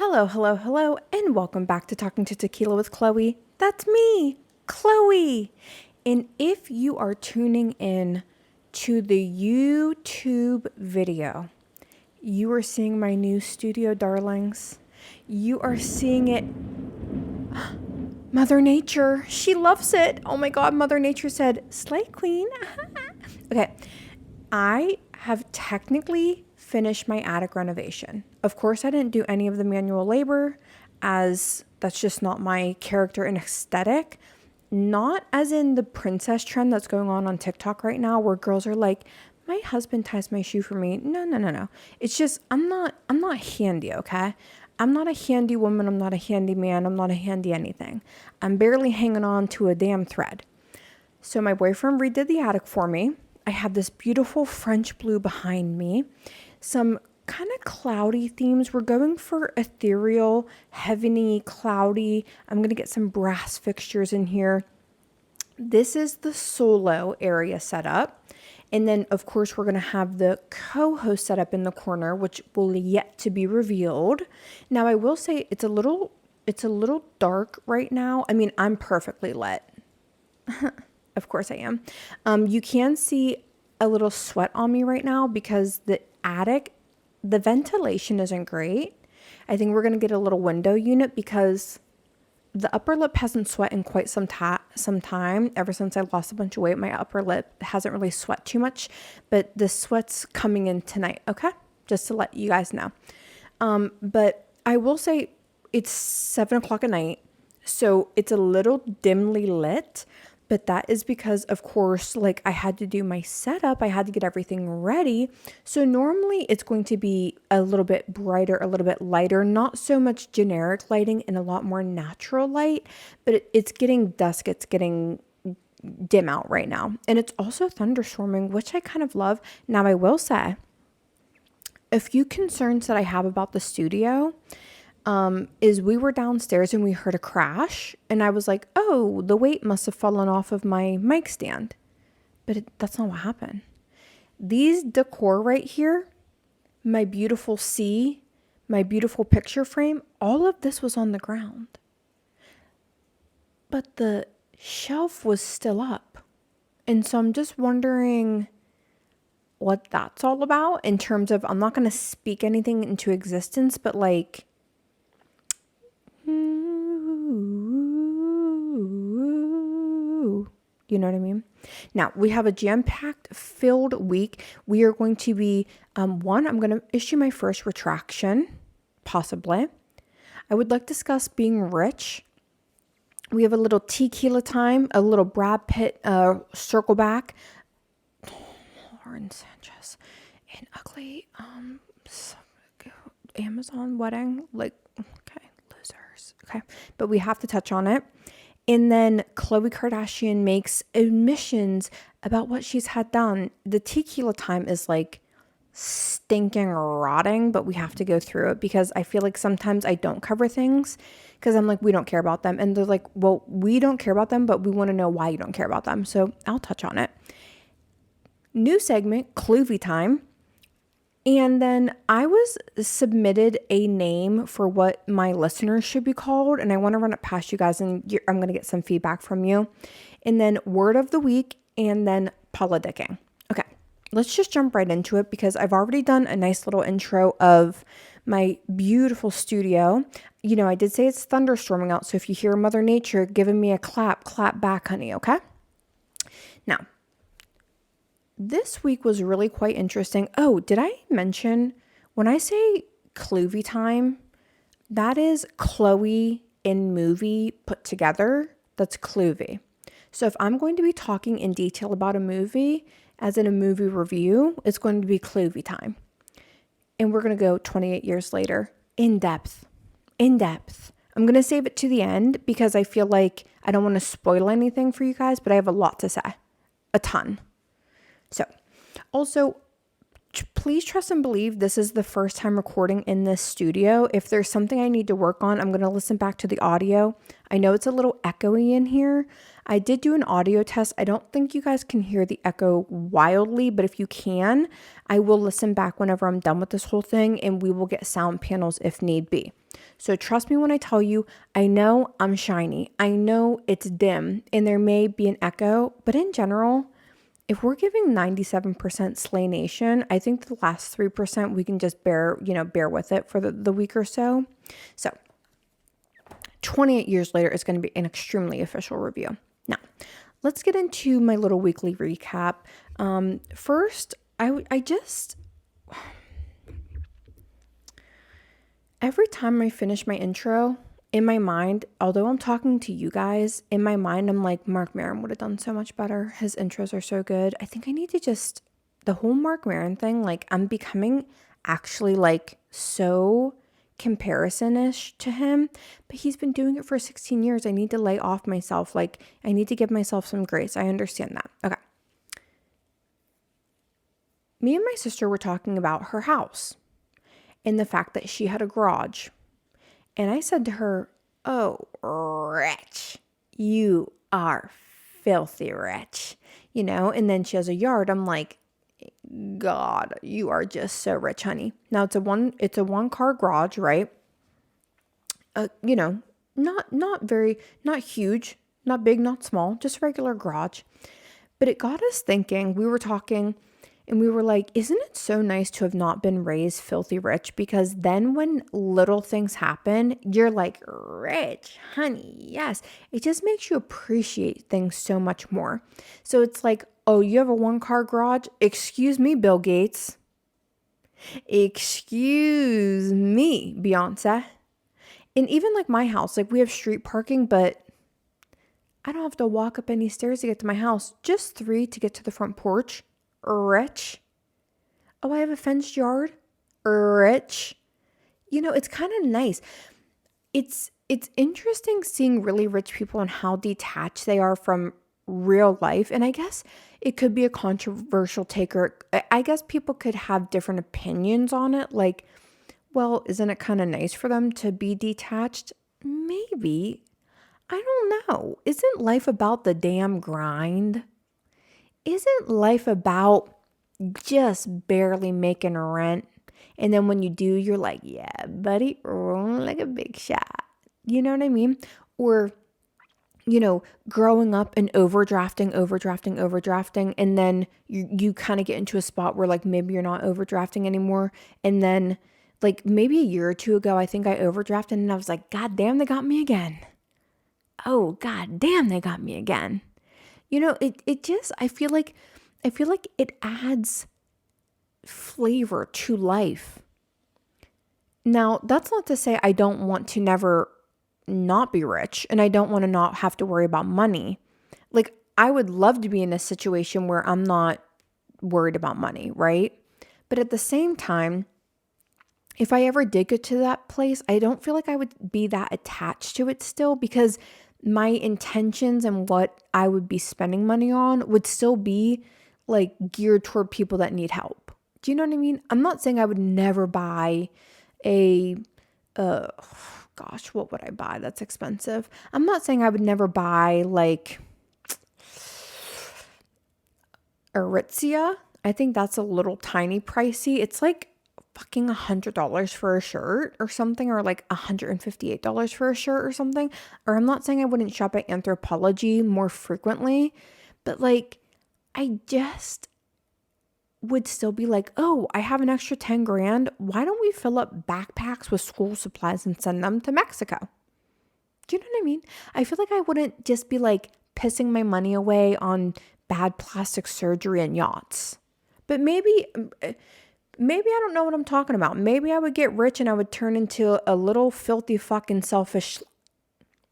Hello, hello, hello, and welcome back to Talking to Tequila with Khloe. That's me, Khloe. And if you are tuning in to the YouTube video, you are seeing my new studio, darlings. You are seeing it. Mother Nature, she loves it. Oh my God, Mother Nature said, "Slay Queen." Okay, I have technically finished my attic renovation. Of course, I didn't do any of the manual labor, as that's just not my character and aesthetic. Not as in the princess trend that's going on TikTok right now, where girls are like, "My husband ties my shoe for me." No. It's just I'm not handy, okay? I'm not a handy woman. I'm not a handy man. I'm not a handy anything. I'm barely hanging on to a damn thread. So my boyfriend redid the attic for me. I have this beautiful French blue behind me. Some kind of cloudy themes. We're going for ethereal, heavenly, cloudy. I'm going to get some brass fixtures in here. This is the solo area set up. And then, of course, we're going to have the co-host set up in the corner, which will yet to be revealed. Now, I will say it's a little dark right now. I mean, I'm perfectly lit. Of course I am. You can see a little sweat on me right now because the attic, the ventilation isn't great. I think we're going to get a little window unit because the upper lip hasn't sweat in quite some time. Ever since I lost a bunch of weight, my upper lip hasn't really sweat too much, but the sweat's coming in tonight, okay? Just to let you guys know. But I will say it's 7 o'clock at night, so it's a little dimly lit, but that is because, of course, like I had to do my setup. I had to get everything ready. So normally it's going to be a little bit brighter, a little bit lighter, not so much generic lighting and a lot more natural light, but it's getting dusk. It's getting dim out right now. And it's also thunderstorming, which I kind of love. Now, I will say a few concerns that I have about the studio is we were downstairs and we heard a crash and I was like, oh, the weight must have fallen off of my mic stand. But that's not what happened. These decor right here, my beautiful sea, my beautiful picture frame, all of this was on the ground. But the shelf was still up. And so I'm just wondering what that's all about in terms of, I'm not going to speak anything into existence, but like, you know what I mean? Now, we have a jam-packed, filled week. We are going to be, I'm going to issue my first retraction, possibly. I would like to discuss being rich. We have a little tequila time, a little Brad Pitt circle back. Lauren Sanchez, an ugly Amazon wedding. Like, okay, losers. Okay, but we have to touch on it. And then Khloe Kardashian makes admissions about what she's had done. The tequila time is like stinking rotting, but we have to go through it because I feel like sometimes I don't cover things because I'm like, we don't care about them. And they're like, well, we don't care about them, but we want to know why you don't care about them. So I'll touch on it. New segment, Khloe time. And then I was submitted a name for what my listeners should be called. And I want to run it past you guys and I'm going to get some feedback from you. And then word of the week and then politicking. Okay, let's just jump right into it because I've already done a nice little intro of my beautiful studio. You know, I did say it's thunderstorming out. So if you hear Mother Nature giving me a clap back, honey, okay? Now, this week was really quite interesting. Oh, did I mention when I say Khloe time, that is Khloe in movie put together. That's Khloe. So if I'm going to be talking in detail about a movie, as in a movie review, it's going to be Khloe time. And we're going to go 28 years later, in depth. I'm going to save it to the end because I feel like I don't want to spoil anything for you guys, but I have a lot to say. A ton. So, also, please trust and believe this is the first time recording in this studio. If there's something I need to work on, I'm going to listen back to the audio. I know it's a little echoey in here. I did do an audio test. I don't think you guys can hear the echo wildly, but if you can, I will listen back whenever I'm done with this whole thing and we will get sound panels if need be. So trust me when I tell you, I know I'm shiny. I know it's dim and there may be an echo, but in general, if we're giving 97% Slay Nation, I think the last 3% we can just bear with it for the week or so. So 28 years later, it's going to be an extremely official review. Now, let's get into my little weekly recap. First, I just, every time I finish my intro, in my mind, although I'm talking to you guys, in my mind, I'm like, Mark Maron would have done so much better. His intros are so good. I think I need to the whole Mark Maron thing, like I'm becoming actually like so comparison-ish to him, but he's been doing it for 16 years. I need to lay off myself. Like I need to give myself some grace. I understand that. Okay. Me and my sister were talking about her house and the fact that she had a garage. And I said to her, oh, rich, you are filthy rich, and then she has a yard. I'm like, God, you are just so rich, honey. Now it's a one car garage, right? Not huge, not big, not small, just a regular garage. But it got us thinking. We were talking and we were like, isn't it so nice to have not been raised filthy rich? Because then when little things happen, you're like, rich, honey, yes. It just makes you appreciate things so much more. So it's like, oh, you have a one-car garage? Excuse me, Bill Gates. Excuse me, Beyonce. And even like my house, like we have street parking, but I don't have to walk up any stairs to get to my house. Just 3 to get to the front porch. Rich. Oh, I have a fenced yard. Rich. It's kind of nice. It's interesting seeing really rich people and how detached they are from real life. And I guess it could be a controversial take, or I guess people could have different opinions on it. Like, well, isn't it kind of nice for them to be detached? Maybe. I don't know. Isn't life about the damn grind? Isn't life about just barely making rent? And then when you do, you're like, yeah, buddy, rolling like a big shot. You know what I mean? Or, growing up and overdrafting. And then you kind of get into a spot where like maybe you're not overdrafting anymore. And then like maybe a year or two ago, I think I overdrafted and I was like, God damn, they got me again. Oh, God damn, they got me again. It just, I feel like it adds flavor to life. Now, that's not to say I don't want to never not be rich and I don't want to not have to worry about money. Like, I would love to be in a situation where I'm not worried about money, right? But at the same time, if I ever did get to that place, I don't feel like I would be that attached to it still, because my intentions and what I would be spending money on would still be like geared toward people that need help. Do you know what I mean? I'm not saying I would never buy what would I buy? That's expensive. I'm not saying I would never buy like Aritzia. I think that's a little tiny pricey. It's like fucking $100 for a shirt or something, or like $158 for a shirt or something. Or I'm not saying I wouldn't shop at Anthropologie more frequently, but like I just would still be like, oh, I have an extra 10 grand. Why don't we fill up backpacks with school supplies and send them to Mexico? Do you know what I mean? I feel like I wouldn't just be like pissing my money away on bad plastic surgery and yachts. But maybe I don't know what I'm talking about. Maybe I would get rich and I would turn into a little filthy fucking selfish.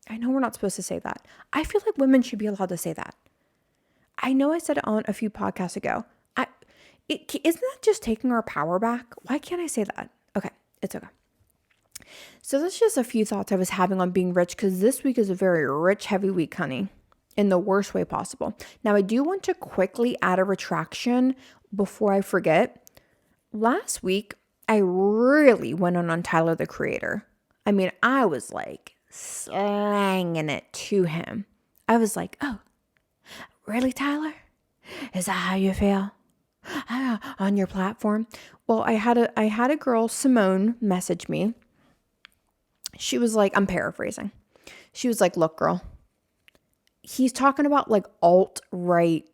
I know we're not supposed to say that. I feel like women should be allowed to say that. I know I said it on a few podcasts ago. Isn't that just taking our power back? Why can't I say that? Okay, it's okay. So that's just a few thoughts I was having on being rich, because this week is a very rich, heavy week, honey, in the worst way possible. Now, I do want to quickly add a retraction before I forget. Last week, I really went on Tyler, the Creator. I mean, I was like slanging it to him. I was like, oh, really, Tyler? Is that how you feel? On your platform? Well, I had a girl, Simone, message me She was like, I'm paraphrasing. She was like, look, girl, he's talking about like alt-right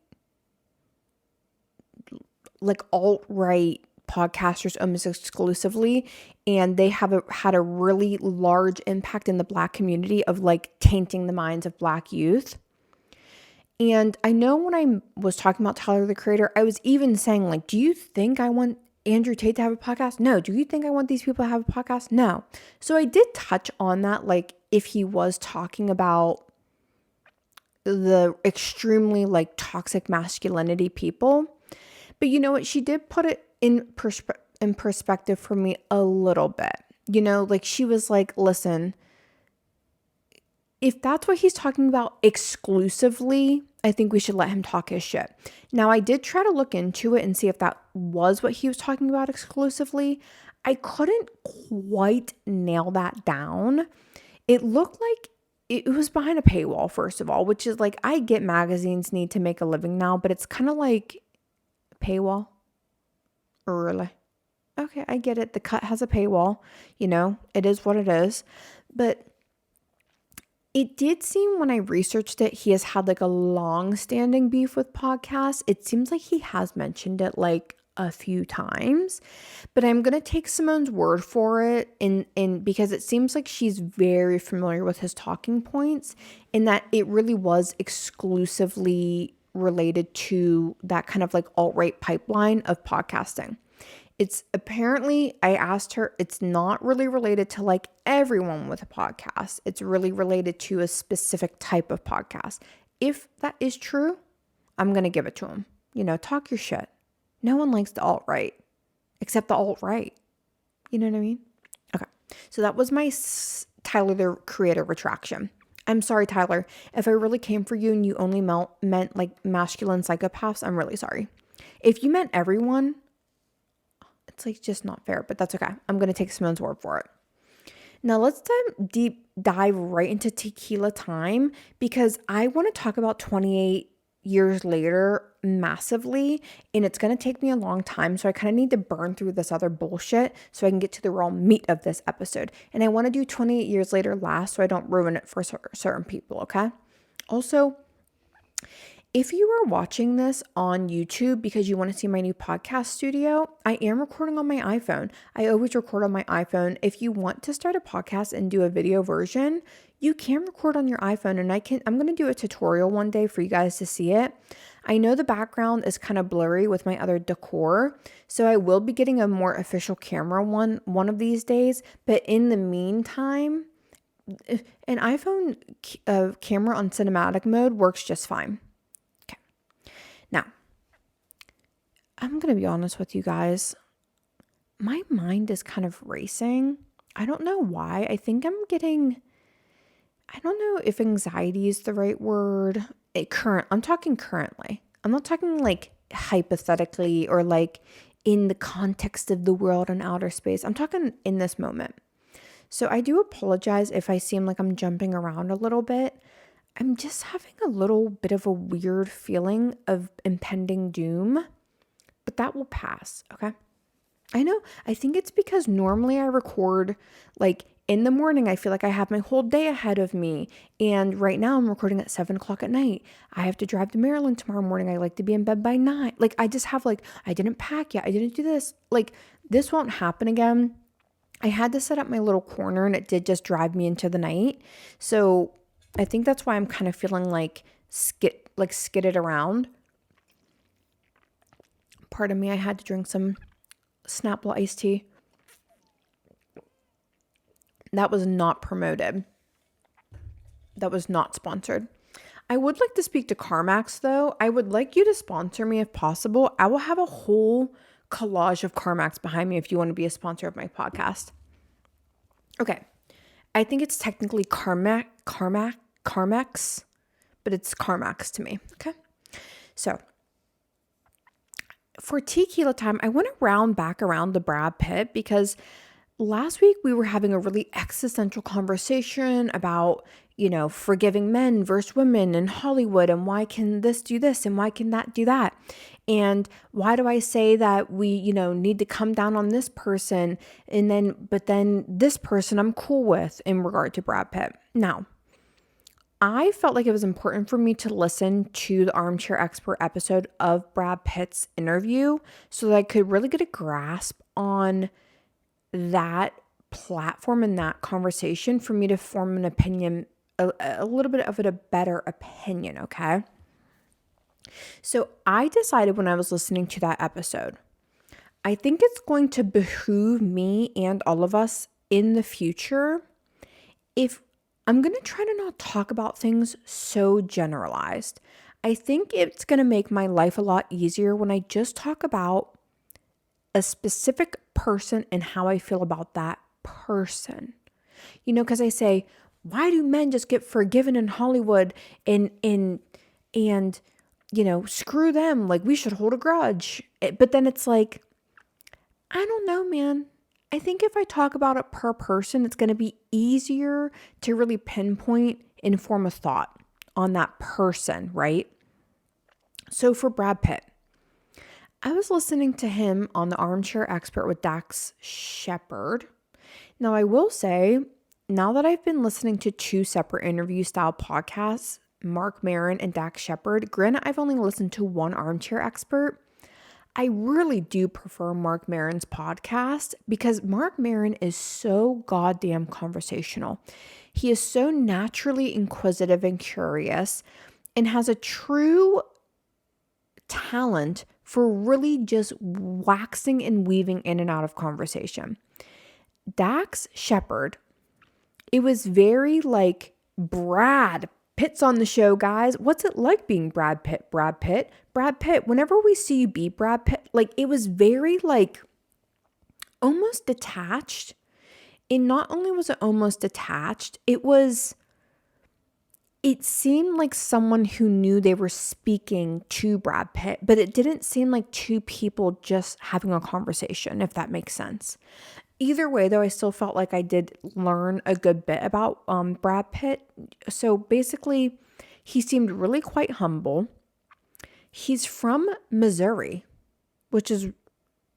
podcasters almost exclusively, and they have had a really large impact in the Black community of like tainting the minds of Black youth. And I know when I was talking about Tyler, the Creator, I was even saying like, do you think I want Andrew Tate to have a podcast? No. Do you think I want these people to have a podcast? No. So I did touch on that, like if he was talking about the extremely like toxic masculinity people. But you know what? She did put it in perspective for me a little bit. You know, like she was like, listen, if that's what he's talking about exclusively, I think we should let him talk his shit. Now, I did try to look into it and see if that was what he was talking about exclusively. I couldn't quite nail that down. It looked like it was behind a paywall, first of all, which is like, I get magazines need to make a living now, but it's kind of like paywall. Really? Okay, I get it. The Cut has a paywall. You know, it is what it is. But it did seem when I researched it, he has had like a long-standing beef with podcasts. It seems like he has mentioned it like a few times, but I'm going to take Simone's word for it in because it seems like she's very familiar with his talking points, in that it really was exclusively related to that kind of like alt-right pipeline of podcasting. It's apparently, I asked her, it's not really related to like everyone with a podcast. It's really related to a specific type of podcast. If that is true, I'm going to give it to him. You know, talk your shit. No one likes the alt-right except the alt-right. You know what I mean? Okay. So that was my Tyler, the Creator retraction. I'm sorry, Tyler. If I really came for you and you only meant like masculine psychopaths, I'm really sorry. If you meant everyone, it's like just not fair, but that's okay. I'm going to take Simone's word for it. Now let's dive right into Tequila time, because I want to talk about 28 years later massively, and it's going to take me a long time. So I kind of need to burn through this other bullshit so I can get to the raw meat of this episode. And I want to do 28 years later last so I don't ruin it for certain people. Okay. Also, if you are watching this on YouTube because you want to see my new podcast studio, I am recording on my iPhone. I always record on my iPhone. If you want to start a podcast and do a video version, you can record on your iPhone, and I'm going to do a tutorial one day for you guys to see it. I know the background is kind of blurry with my other decor, so I will be getting a more official camera one of these days. But in the meantime, an iPhone camera on cinematic mode works just fine. Now, I'm going to be honest with you guys. My mind is kind of racing. I don't know why. I think I don't know if anxiety is the right word. I'm talking currently. I'm not talking like hypothetically or like in the context of the world and outer space. I'm talking in this moment. So I do apologize if I seem like I'm jumping around a little bit. I'm just having a little bit of a weird feeling of impending doom, but that will pass, okay? I know, I think it's because normally I record like in the morning. I feel like I have my whole day ahead of me, and right now I'm recording at 7 o'clock at night. I have to drive to Maryland tomorrow morning. I like to be in bed by 9. Like I just have like, I didn't pack yet. I didn't do this. Like this won't happen again. I had to set up my little corner, and it did just drive me into the night. So I think that's why I'm kind of feeling like skidded around. Pardon me, I had to drink some Snapple iced tea. That was not promoted. That was not sponsored. I would like to speak to CarMax though. I would like you to sponsor me if possible. I will have a whole collage of CarMax behind me if you want to be a sponsor of my podcast. Okay. I think it's technically CarMax, but it's CarMax to me. Okay. So for Tequila time, I want to round back around the Brad Pitt, because last week we were having a really existential conversation about, forgiving men versus women in Hollywood, and why can this do this and why can that do that? And why do I say that we, need to come down on this person but then this person I'm cool with in regard to Brad Pitt. Now, I felt like it was important for me to listen to the Armchair Expert episode of Brad Pitt's interview so that I could really get a grasp on that platform and that conversation for me to form an opinion, a little bit of a better opinion, okay? So I decided when I was listening to that episode, I think it's going to behoove me and all of us in the future if I'm going to try to not talk about things so generalized. I think it's going to make my life a lot easier when I just talk about a specific person and how I feel about that person. Because I say, why do men just get forgiven in Hollywood and screw them, like we should hold a grudge. But then it's like, I don't know, man. I think if I talk about it per person, it's going to be easier to really pinpoint and form a thought on that person, right? So for Brad Pitt, I was listening to him on the Armchair Expert with Dax Shepard. Now, I will say, now that I've been listening to two separate interview style podcasts, Mark Maron and Dax Shepard, granted, I've only listened to one Armchair Expert. I really do prefer Mark Maron's podcast because Mark Maron is so goddamn conversational. He is so naturally inquisitive and curious and has a true talent for really just waxing and weaving in and out of conversation. Dax Shepard, it was very like Brad Pitt's on the show, guys. What's it like being Brad Pitt? Brad Pitt, whenever we see you be Brad Pitt, like it was very like almost detached. And not only was it almost detached, it seemed like someone who knew they were speaking to Brad Pitt, but it didn't seem like two people just having a conversation, if that makes sense. Either way, though, I still felt like I did learn a good bit about Brad Pitt. So basically, he seemed really quite humble. He's from Missouri, which is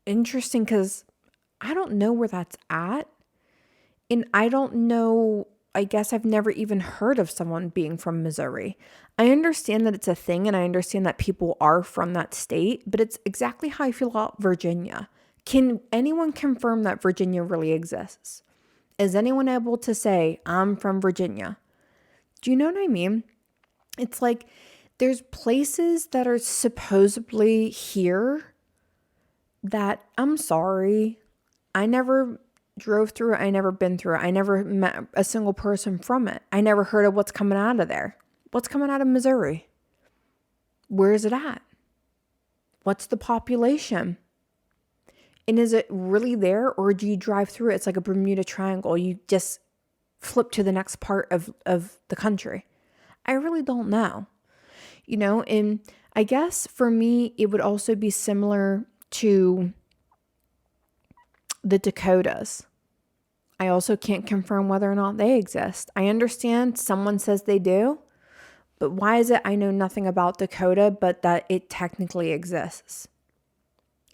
interesting because I don't know where that's at. And I don't know, I guess I've never even heard of someone being from Missouri. I understand that it's a thing and I understand that people are from that state, but it's exactly how I feel about Virginia. Can anyone confirm that Virginia really exists? Is anyone able to say, I'm from Virginia? Do you know what I mean? It's like there's places that are supposedly here that, I'm sorry, I never drove through it. I never been through it. I never met a single person from it. I never heard of what's coming out of there. What's coming out of Missouri? Where is it at? What's the population? And is it really there, or do you drive through it? It's like a Bermuda Triangle. You just flip to the next part of the country. I really don't know. And I guess for me, it would also be similar to the Dakotas. I also can't confirm whether or not they exist. I understand someone says they do, but why is it I know nothing about Dakota, but that it technically exists?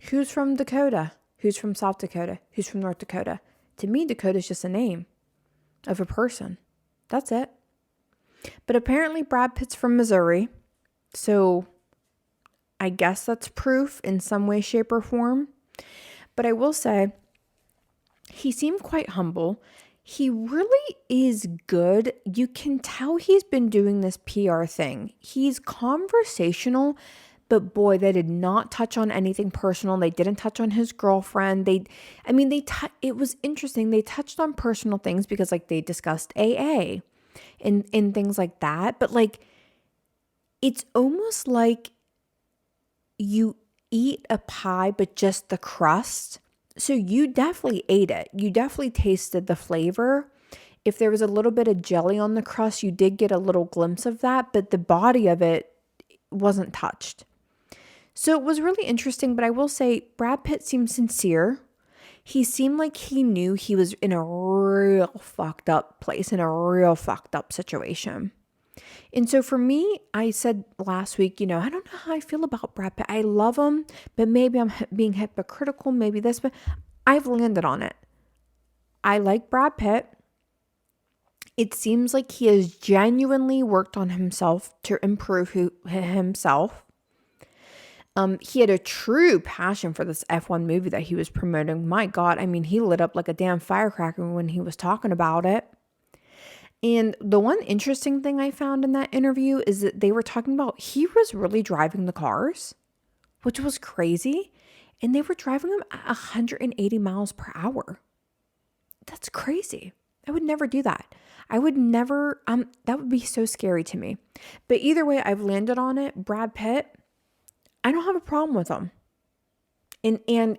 Who's from Dakota? Who's from South Dakota? Who's from North Dakota? To me, Dakota is just a name of a person. That's it. But apparently Brad Pitt's from Missouri. So I guess that's proof in some way, shape, or form. But I will say, he seemed quite humble. He really is good. You can tell he's been doing this PR thing. He's conversational. But boy, they did not touch on anything personal. They didn't touch on his girlfriend. It was interesting. They touched on personal things because like they discussed AA and things like that. But like, it's almost like you eat a pie, but just the crust. So you definitely ate it. You definitely tasted the flavor. If there was a little bit of jelly on the crust, you did get a little glimpse of that, but the body of it wasn't touched. So it was really interesting, but I will say Brad Pitt seemed sincere. he seemed like he knew he was in a real fucked up place, in a real fucked up situation. And so for me, I said last week, I don't know how I feel about Brad Pitt. I love him, but maybe I'm being hypocritical, maybe this, but I've landed on it. I like Brad Pitt. It seems like he has genuinely worked on himself to improve himself. He had a true passion for this F1 movie that he was promoting. My God, I mean, he lit up like a damn firecracker when he was talking about it. And the one interesting thing I found in that interview is that they were talking about he was really driving the cars, which was crazy. And they were driving them at 180 miles per hour. That's crazy. I would never do that. I would never, that would be so scary to me. But either way, I've landed on it. Brad Pitt, I don't have a problem with him. And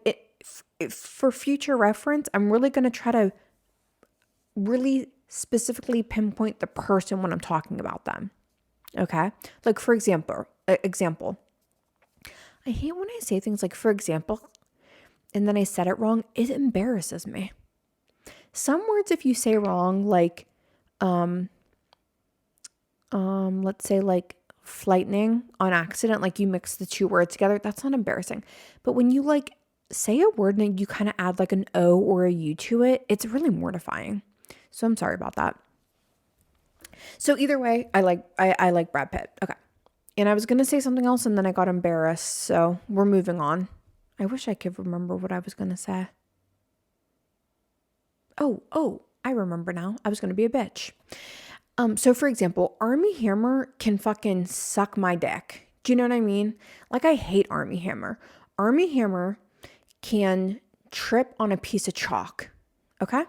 for future reference, I'm really going to try to really specifically pinpoint the person when I'm talking about them. Okay? Like, for example, I hate when I say things like, for example, and then I said it wrong. It embarrasses me. Some words, if you say wrong, like, let's say like flightning on accident, like you mix the two words together, that's not embarrassing. But when you like say a word and you kind of add like an O or a U to it, it's really mortifying. So I'm sorry about that. So either way, I like Brad Pitt. Okay. And I was going to say something else and then I got embarrassed. So we're moving on. I wish I could remember what I was going to say. Oh, I remember now. I was going to be a bitch. So for example, Armie Hammer can fucking suck my dick. Do you know what I mean? Like, I hate Armie Hammer. Armie Hammer can trip on a piece of chalk. Okay?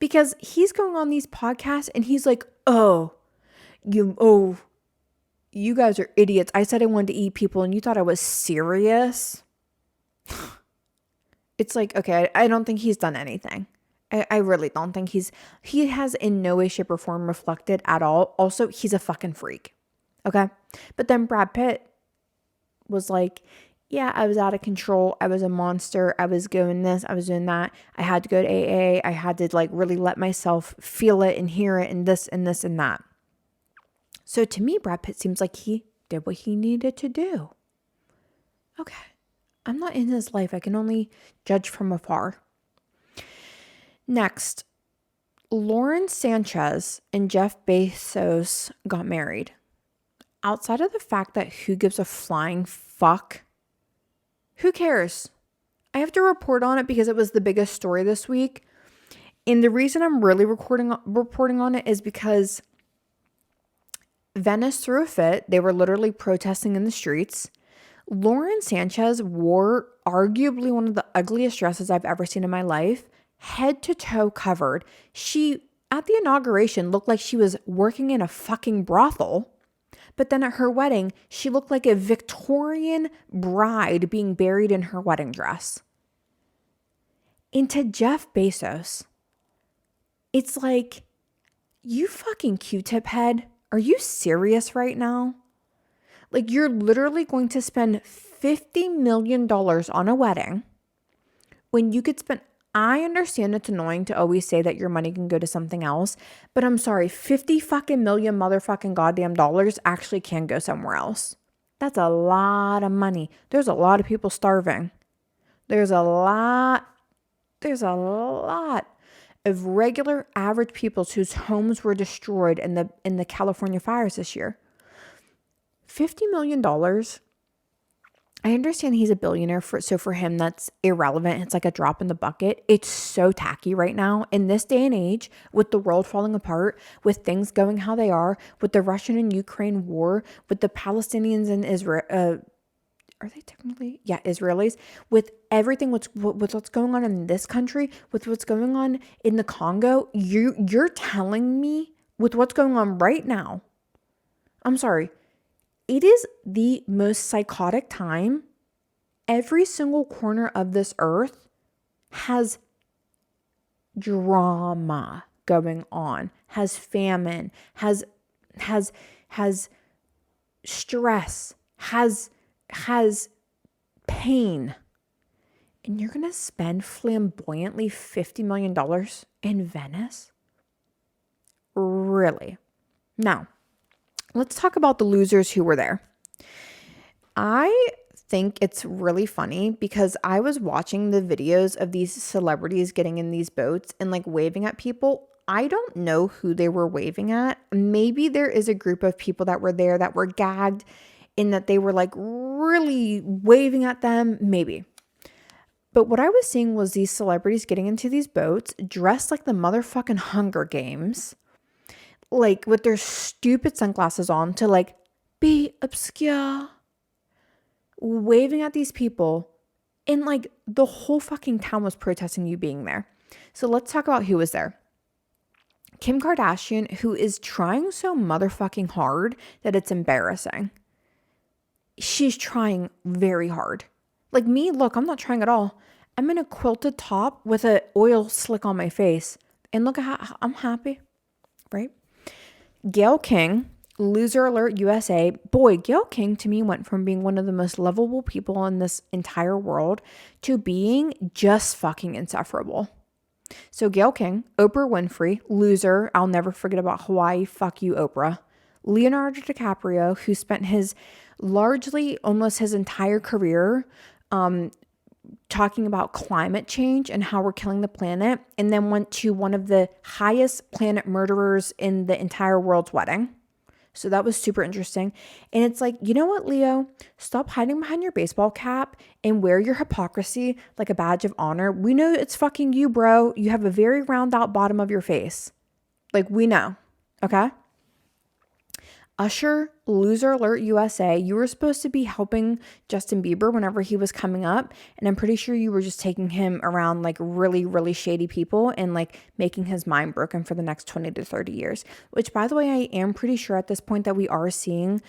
Because he's going on these podcasts and he's like, you guys are idiots. I said I wanted to eat people and you thought I was serious. It's like, okay, I don't think he's done anything. I really don't think he has in no way, shape, or form reflected at all. Also, he's a fucking freak. Okay? But then Brad Pitt was like, yeah, I was out of control. I was a monster. I was doing this. I was doing that. I had to go to AA. I had to like really let myself feel it and hear it and this and this and that. So to me, Brad Pitt seems like he did what he needed to do. Okay. I'm not in his life. I can only judge from afar. Next, Lauren Sanchez and Jeff Bezos got married. Outside of the fact that who gives a flying fuck, who cares? I have to report on it because it was the biggest story this week. And the reason I'm really reporting on it is because Venice threw a fit. They were literally protesting in the streets. Lauren Sanchez wore arguably one of the ugliest dresses I've ever seen in my life. Head to toe covered. She, at the inauguration, looked like she was working in a fucking brothel. But then at her wedding, she looked like a Victorian bride being buried in her wedding dress. And to Jeff Bezos, it's like, you fucking Q-tip head. Are you serious right now? Like, you're literally going to spend $50 million on a wedding when you could spend... I understand it's annoying to always say that your money can go to something else, but I'm sorry, 50 fucking million motherfucking goddamn dollars actually can go somewhere else. That's a lot of money. There's a lot of people starving. There's a lot of regular average people whose homes were destroyed in the California fires this year. $50 million. I understand he's a billionaire, so for him that's irrelevant. It's like a drop in the bucket. It's so tacky right now in this day and age, with the world falling apart, with things going how they are, with the Russian and Ukraine war, with the Palestinians and Israel. Are they technically? Yeah, Israelis. With everything, with what's going on in this country, with what's going on in the Congo, you're telling me with what's going on right now. I'm sorry. It is the most psychotic time. Every single corner of this earth has drama going on, has famine, has stress, has pain. And you're going to spend flamboyantly $50 million in Venice? Really? Now, let's talk about the losers who were there. I think it's really funny because I was watching the videos of these celebrities getting in these boats and like waving at people. I don't know who they were waving at. Maybe there is a group of people that were there that were gagged and that they were like really waving at them. Maybe. But what I was seeing was these celebrities getting into these boats dressed like the motherfucking Hunger Games, like with their stupid sunglasses on to like be obscure, waving at these people, and like the whole fucking town was protesting you being there. So let's talk about who was there. Kim Kardashian, who is trying so motherfucking hard that it's embarrassing. She's trying very hard. Like me, look, I'm not trying at all. I'm in a quilted top with an oil slick on my face. And look at how I'm happy, right? Gayle King, loser alert USA. Boy, Gayle King to me went from being one of the most lovable people in this entire world to being just fucking insufferable. So Gayle King, Oprah Winfrey, loser. I'll never forget about Hawaii. Fuck you, Oprah. Leonardo DiCaprio, who spent his largely almost his entire career talking about climate change and how we're killing the planet, and then went to one of the highest planet murderers in the entire world's wedding. So that was super interesting. And it's like, you know what, Leo? Stop hiding behind your baseball cap and wear your hypocrisy like a badge of honor. We know it's fucking you, bro. You have a very round out bottom of your face. Like, we know. Okay? Usher, loser alert USA, you were supposed to be helping Justin Bieber whenever he was coming up. And I'm pretty sure you were just taking him around like really, really shady people and like making his mind broken for the next 20 to 30 years. Which, by the way, I am pretty sure at this point that we are seeing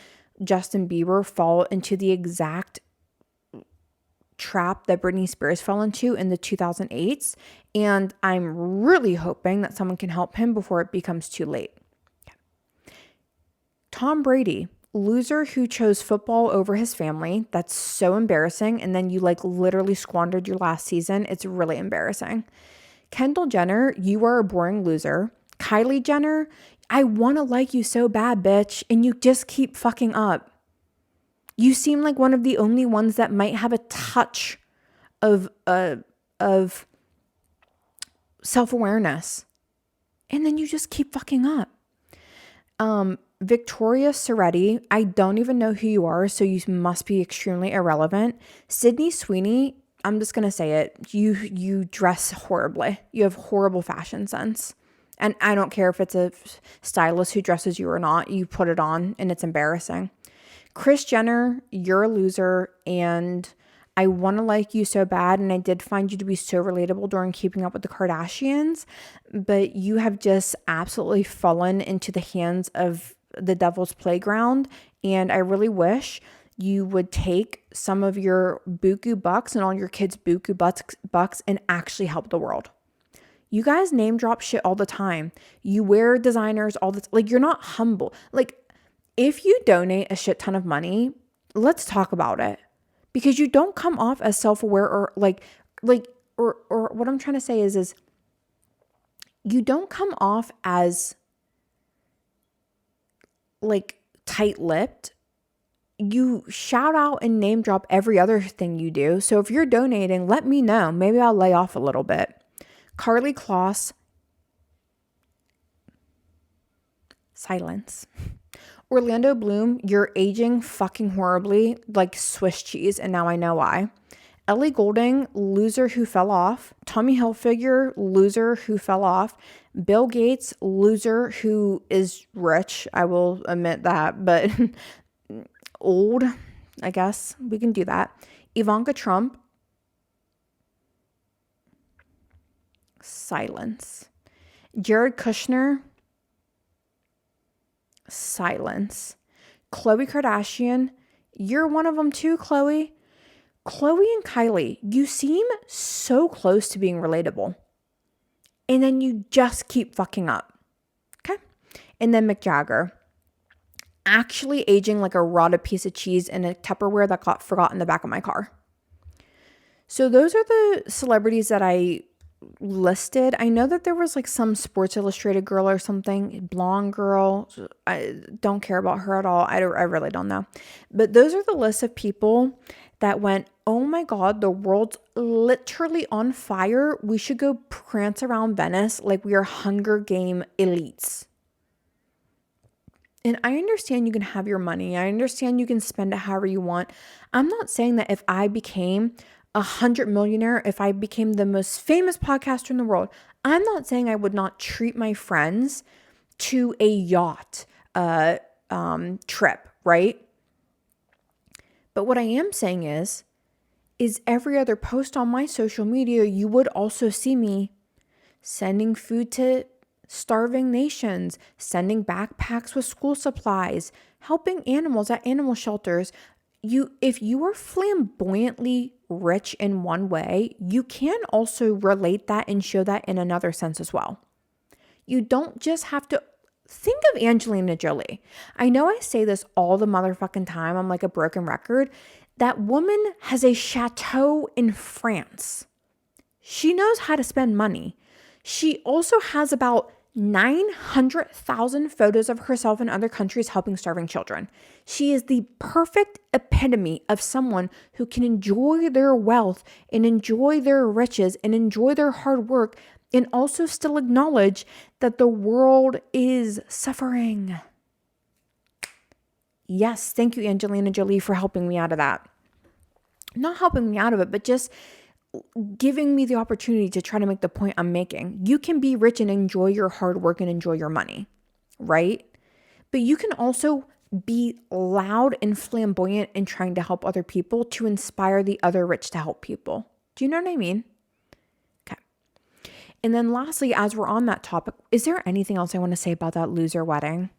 Justin Bieber fall into the exact trap that Britney Spears fell into in the 2008s. And I'm really hoping that someone can help him before it becomes too late. Tom Brady, loser who chose football over his family. That's so embarrassing. And then you like literally squandered your last season. It's really embarrassing. Kendall Jenner, you are a boring loser. Kylie Jenner, I want to like you so bad, bitch. And you just keep fucking up. You seem like one of the only ones that might have a touch of self-awareness. And then you just keep fucking up. Victoria Soretti, I don't even know who you are, so you must be extremely irrelevant. Sydney Sweeney, I'm just going to say it. You dress horribly. You have horrible fashion sense. And I don't care if it's a stylist who dresses you or not. You put it on and it's embarrassing. Kris Jenner, you're a loser and I want to like you so bad, and I did find you to be so relatable during Keeping Up with the Kardashians, but you have just absolutely fallen into the hands of the devil's playground, and I really wish you would take some of your buku bucks and all your kids' buku bucks and actually help the world. You guys name drop shit all the time. You wear designers all the like, you're not humble. Like, if you donate a shit ton of money, let's talk about it. Because you don't come off as self-aware or or what I'm trying to say is you don't come off as like tight-lipped. You shout out and name drop every other thing you do. So if you're donating, let me know. Maybe I'll lay off a little bit. Carly Kloss, silence. Orlando Bloom, you're aging fucking horribly like Swiss cheese, and now I know why. Ellie Goulding, loser who fell off. Tommy Hilfiger, loser who fell off. Bill Gates, loser who is rich. I will admit that, but old, I guess we can do that. Ivanka Trump, silence. Jared Kushner, silence. Khloe Kardashian, you're one of them too, Khloe. Khloe and Kylie, you seem so close to being relatable. And then you just keep fucking up. Okay? And then Mick Jagger, actually aging like a rotted piece of cheese in a Tupperware that got forgot in the back of my car. So those are the celebrities that I listed. I know that there was like some Sports Illustrated girl or something, blonde girl. I don't care about her at all. I really don't know. But those are the list of people that went, oh my God, the world's literally on fire. We should go prance around Venice like we are Hunger Game elites. And I understand you can have your money. I understand you can spend it however you want. I'm not saying that if I became 100 millionaire, if I became the most famous podcaster in the world, I'm not saying I would not treat my friends to a yacht trip, right? But what I am saying is every other post on my social media, you would also see me sending food to starving nations, sending backpacks with school supplies, helping animals at animal shelters. If you are flamboyantly rich in one way, you can also relate that and show that in another sense as well. You don't just have to think of Angelina Jolie. I know I say this all the motherfucking time. I'm like a broken record. That woman has a chateau in France. She knows how to spend money. She also has about 900,000 photos of herself in other countries helping starving children. She is the perfect epitome of someone who can enjoy their wealth and enjoy their riches and enjoy their hard work and also still acknowledge that the world is suffering. Yes, thank you, Angelina Jolie, for helping me out of that. Not helping me out of it, but just giving me the opportunity to try to make the point I'm making. You can be rich and enjoy your hard work and enjoy your money, right? But you can also be loud and flamboyant in trying to help other people to inspire the other rich to help people. Do you know what I mean? Okay. And then lastly, as we're on that topic, is there anything else I want to say about that loser wedding?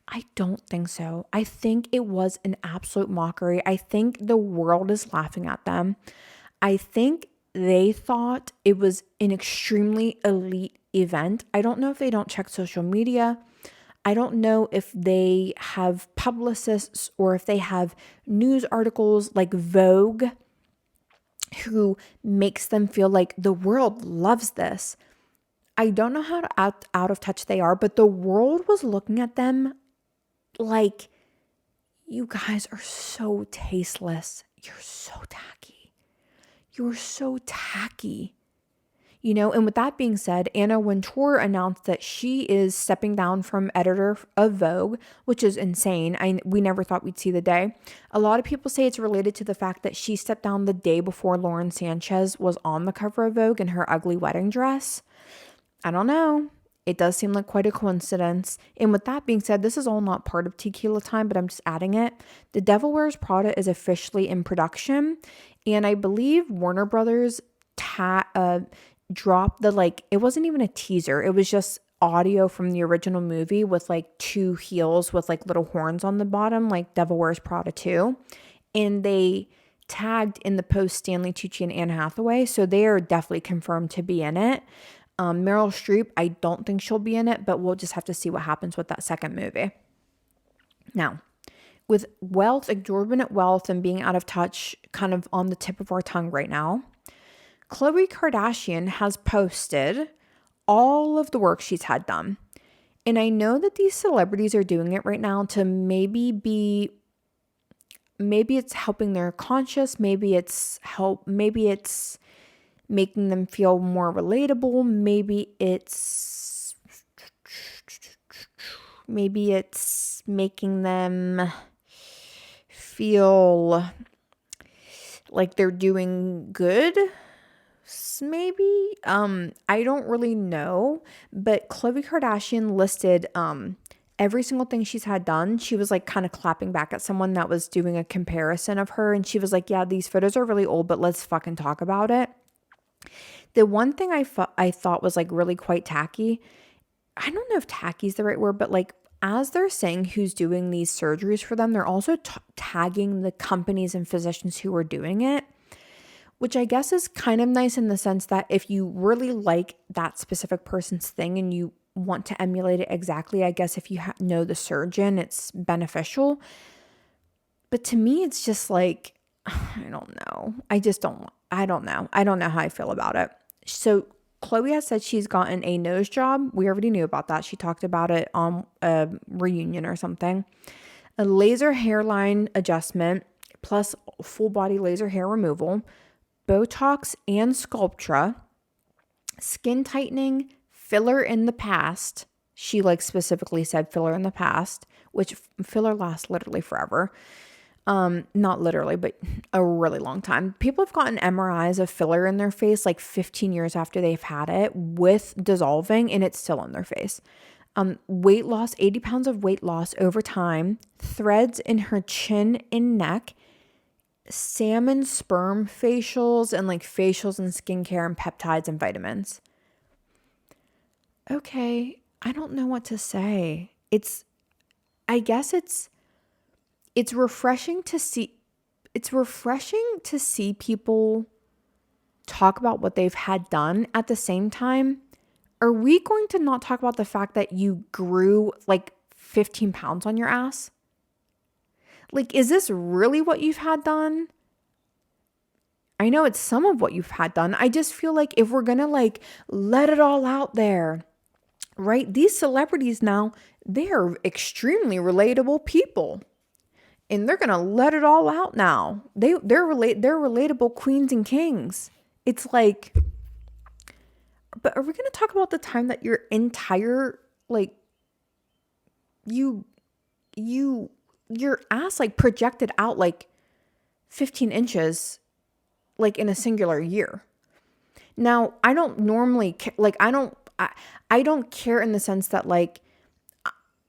I don't think so. I think it was an absolute mockery. I think the world is laughing at them. I think they thought it was an extremely elite event. I don't know if they don't check social media. I don't know if they have publicists or if they have news articles like Vogue who makes them feel like the world loves this. I don't know how out of touch they are, but the world was looking at them like, you guys are so tasteless. You're so tacky. You're so tacky. You know, and with that being said, Anna Wintour announced that she is stepping down from editor of Vogue, which is insane. We never thought we'd see the day. A lot of people say it's related to the fact that she stepped down the day before Lauren Sanchez was on the cover of Vogue in her ugly wedding dress. I don't know. It does seem like quite a coincidence. And with that being said, this is all not part of Tequila time, but I'm just adding it. The Devil Wears Prada is officially in production. And I believe Warner Brothers dropped it wasn't even a teaser. It was just audio from the original movie with like two heels with like little horns on the bottom, like Devil Wears Prada 2. And they tagged in the post Stanley Tucci and Anne Hathaway. So they are definitely confirmed to be in it. Meryl Streep, I don't think she'll be in it, but we'll just have to see what happens with that second movie. Now, with exorbitant wealth and being out of touch kind of on the tip of our tongue right now, Khloe Kardashian has posted all of the work she's had done. And I know that these celebrities are doing it right now to maybe it's helping their conscience, maybe it's making them feel more relatable. Maybe it's making them feel like they're doing good. Maybe. I don't really know. But Khloe Kardashian listed every single thing she's had done. She was like kind of clapping back at someone that was doing a comparison of her. And she was like, yeah, these photos are really old, but let's fucking talk about it. The one thing I thought was like really quite tacky, I don't know if tacky is the right word, but like as they're saying who's doing these surgeries for them, they're also tagging the companies and physicians who are doing it, which I guess is kind of nice in the sense that if you really like that specific person's thing and you want to emulate it exactly, I guess if you know the surgeon, it's beneficial. But to me, it's just like, I don't know. I don't know. I don't know how I feel about it. So Khloe has said she's gotten a nose job. We already knew about that. She talked about it on a reunion or something. A laser hairline adjustment plus full body laser hair removal, Botox and Sculptra, skin tightening, filler in the past. She like specifically said filler in the past, which filler lasts literally forever. Not literally, but a really long time. People have gotten MRIs of filler in their face like 15 years after they've had it with dissolving, and it's still in their face. Weight loss, 80 pounds of weight loss over time, threads in her chin and neck, salmon sperm facials, and like facials and skincare and peptides and vitamins. Okay, I don't know what to say. I guess it's refreshing to see. It's refreshing to see people talk about what they've had done. At the same time, are we going to not talk about the fact that you grew like 15 pounds on your ass? Like, is this really what you've had done? I know it's some of what you've had done. I just feel like if we're gonna like let it all out there, right? These celebrities now, they are extremely relatable people. And they're gonna let it all out now. They're relatable queens and kings. It's like, but are we gonna talk about the time that your entire like your ass like projected out like 15 inches like in a singular year? Now, I don't normally like I don't care in the sense that like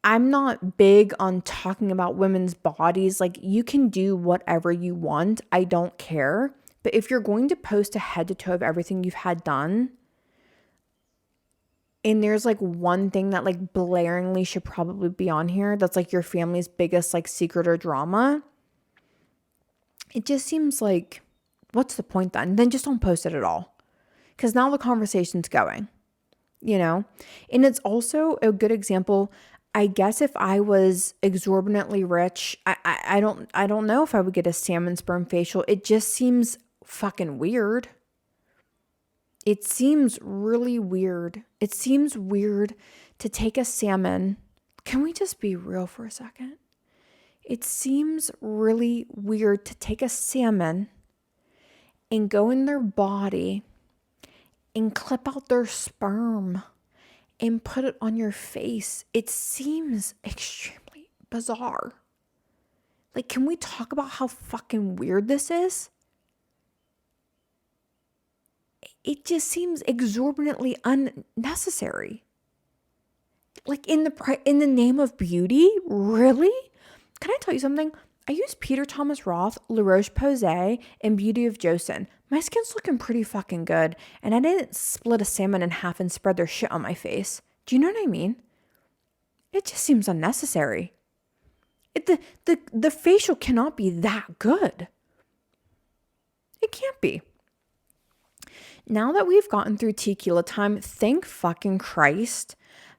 I'm not big on talking about women's bodies. Like, you can do whatever you want. I don't care. But if you're going to post a head to toe of everything you've had done, and there's like one thing that like blaringly should probably be on here, that's like your family's biggest like secret or drama, it just seems like, what's the point then? Then just don't post it at all. Because now the conversation's going, you know? And it's also a good example. I guess if I was exorbitantly rich, I don't know if I would get a salmon sperm facial. It just seems fucking weird. It seems really weird. It seems weird to take a salmon. Can we just be real for a second? It seems really weird to take a salmon and go in their body and clip out their sperm and put it on your face. It seems extremely bizarre. Like, can we talk about how fucking weird this is? It just seems exorbitantly unnecessary. Like, in the name of beauty? Really? Can I tell you something? I use Peter Thomas Roth, La Roche-Posay, and Beauty of Joseon. My skin's looking pretty fucking good, and I didn't split a salmon in half and spread their shit on my face. Do you know what I mean? It just seems unnecessary. The facial cannot be that good. It can't be. Now that we've gotten through Tequila time, thank fucking Christ,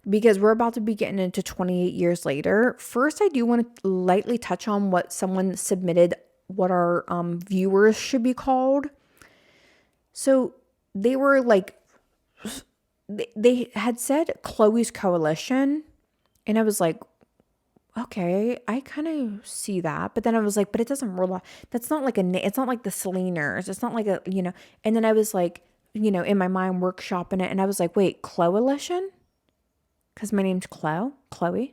because we're about to be getting into 28 years later. First, I do want to lightly touch on what someone submitted, what our viewers should be called. So they were like, they had said Khloe's coalition, and I was like, okay, I kind of see that. But then I was like, but it doesn't roll off. That's not like it's not like the Seleners. It's not like a, you know. And then I was like, you know, in my mind workshopping it, and I was like, wait, coalition? Because my name's Khloe.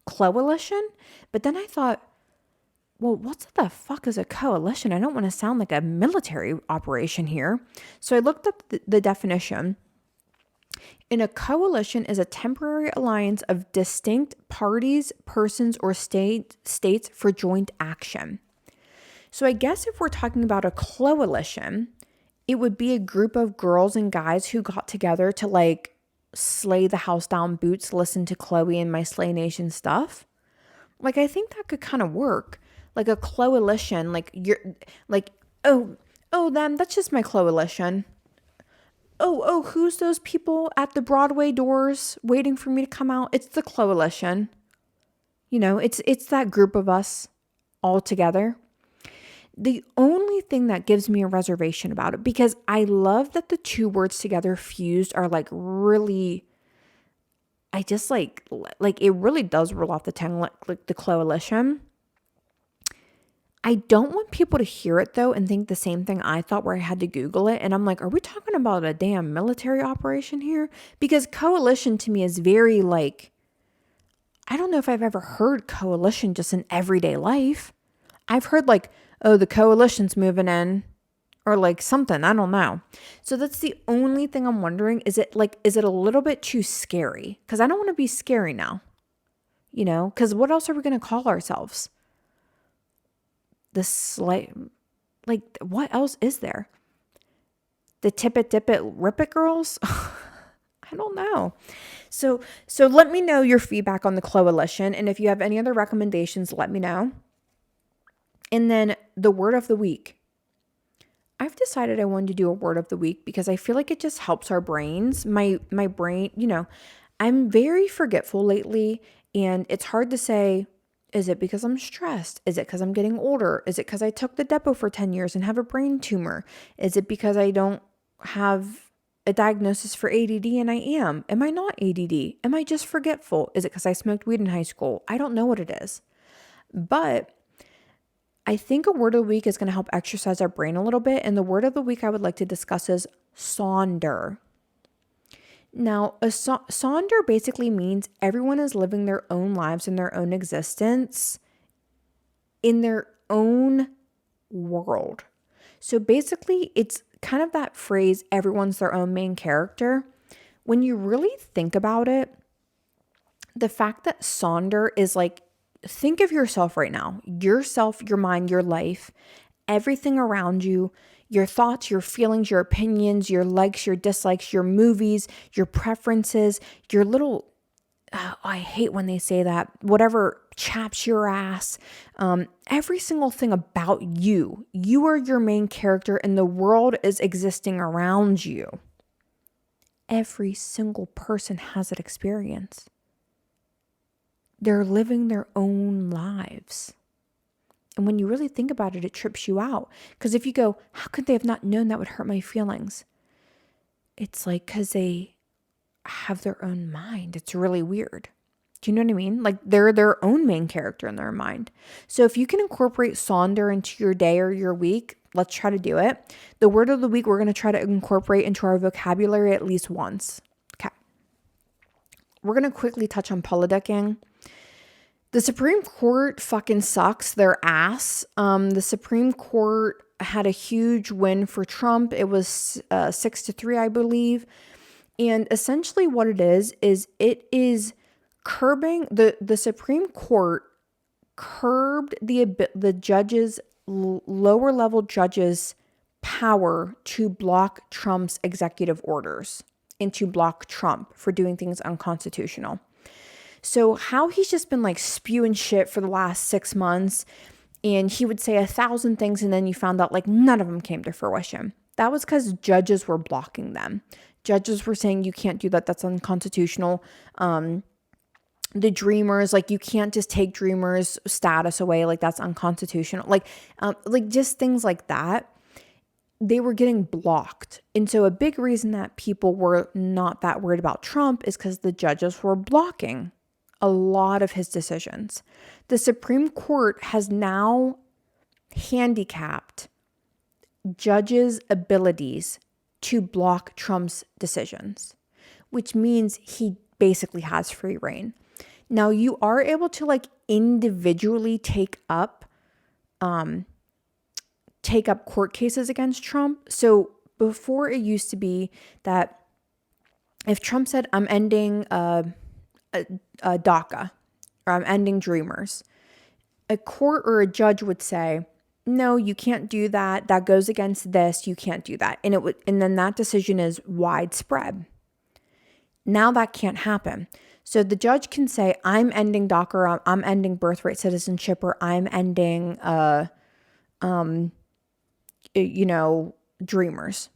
Coalition? But then I thought, well, what the fuck is a coalition? I don't want to sound like a military operation here. So I looked up the definition. And a coalition is a temporary alliance of distinct parties, persons, or states for joint action. So I guess if we're talking about a coalition, it would be a group of girls and guys who got together to like slay the house down boots, listen to Khloe and my Slay Nation stuff. Like, I think that could kind of work. Like a coalition, like you're like, oh, them, that's just my coalition. Oh, who's those people at the Broadway doors waiting for me to come out? It's the coalition. You know, it's that group of us all together. The only thing that gives me a reservation about it, because I love that the two words together fused are like really, I just like it really does roll off the tongue, like the coalition. I don't want people to hear it though and think the same thing I thought, where I had to Google it. And I'm like, are we talking about a damn military operation here? Because coalition to me is very like, I don't know if I've ever heard coalition just in everyday life. I've heard like, oh, the coalition's moving in, or like something, I don't know. So that's the only thing I'm wondering. Is it a little bit too scary? Because I don't want to be scary now, because what else are we going to call ourselves? What else is there? The tip it, dip it, rip it girls? I don't know. So let me know your feedback on the coalition. And if you have any other recommendations, let me know. And then the word of the week. I've decided I wanted to do a word of the week because I feel like it just helps our brains. My brain, I'm very forgetful lately, and it's hard to say, is it because I'm stressed? Is it because I'm getting older? Is it because I took the depot for 10 years and have a brain tumor? Is it because I don't have a diagnosis for ADD and I am? Am I not ADD? Am I just forgetful? Is it because I smoked weed in high school? I don't know what it is. But I think a word of the week is going to help exercise our brain a little bit. And the word of the week I would like to discuss is sonder. Now, a sonder basically means everyone is living their own lives in their own existence, in their own world. So basically, it's kind of that phrase, everyone's their own main character. When you really think about it, the fact that sonder is like, think of yourself right now, yourself, your mind, your life, everything around you, your thoughts, your feelings, your opinions, your likes, your dislikes, your movies, your preferences, your little, I hate when they say that, whatever chaps your ass, every single thing about you. You are your main character and the world is existing around you. Every single person has that experience. They're living their own lives. And when you really think about it, it trips you out. Because if you go, how could they have not known that would hurt my feelings? It's like, because they have their own mind. It's really weird. Do you know what I mean? Like they're their own main character in their mind. So if you can incorporate sonder into your day or your week, let's try to do it. The word of the week we're going to try to incorporate into our vocabulary at least once. Okay. We're going to quickly touch on politicking. The Supreme Court fucking sucks their ass. The Supreme Court had a huge win for Trump. It was 6-3, I believe. And essentially what it is it is curbing, the Supreme Court curbed the judges, lower level judges' power to block Trump's executive orders and to block Trump for doing things unconstitutional. So how he's just been like spewing shit for the last 6 months, and he would say 1,000 things and then you found out like none of them came to fruition. That was because judges were blocking them. Judges were saying you can't do that. That's unconstitutional. The Dreamers, like you can't just take Dreamers status away. Like that's unconstitutional. Like just things like that. They were getting blocked. And so a big reason that people were not that worried about Trump is because the judges were blocking a lot of his decisions. The Supreme Court has now handicapped judges' abilities to block Trump's decisions, which means he basically has free reign. Now you are able to like individually take up court cases against Trump. So before it used to be that if Trump said, I'm ending DACA, or I'm ending Dreamers, a court or a judge would say, no, you can't do that. That goes against this. You can't do that. And then that decision is widespread. Now that can't happen. So the judge can say, I'm ending DACA, or I'm ending birthright citizenship, or I'm ending, Dreamers.